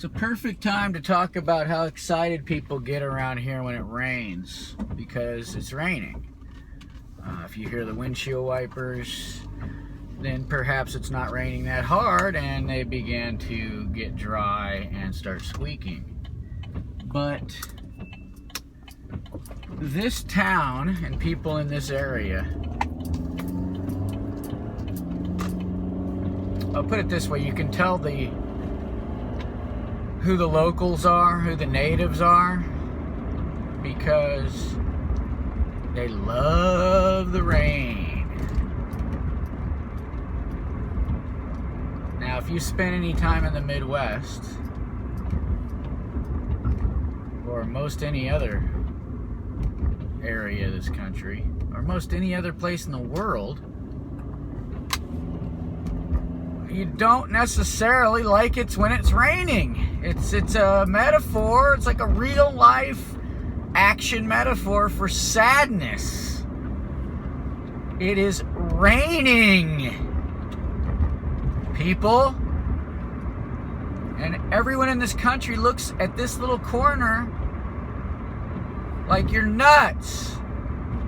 a perfect time to talk about how excited people get around here when it rains, because it's raining. If you hear the windshield wipers, then perhaps it's not raining that hard and they begin to get dry and start squeaking. But this town and people in this area, I'll put it this way, you can tell who the locals are, who the natives are, because they love the rain. Now, if you spend any time in the Midwest, or most any other area of this country, or most any other place in the world, you don't necessarily like it when it's raining. It's a metaphor. It's like a real life action metaphor for sadness. It is raining, people. And everyone in this country looks at this little corner like you're nuts.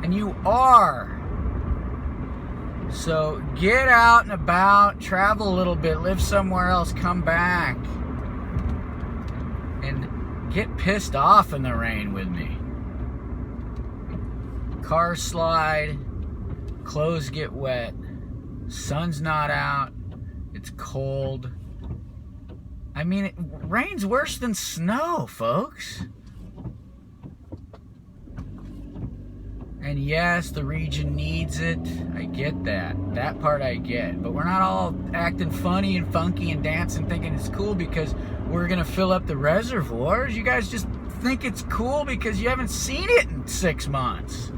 And you are. So get out and about, travel a little bit, live somewhere else, come back, and get pissed off in the rain with me. Cars slide, clothes get wet, sun's not out, it's cold. I mean, rain's worse than snow, folks. And yes, the region needs it. I get that. That part I get. But we're not all acting funny and funky and dancing thinking it's cool because we're going to fill up the reservoirs. You guys just think it's cool because you haven't seen it in 6 months.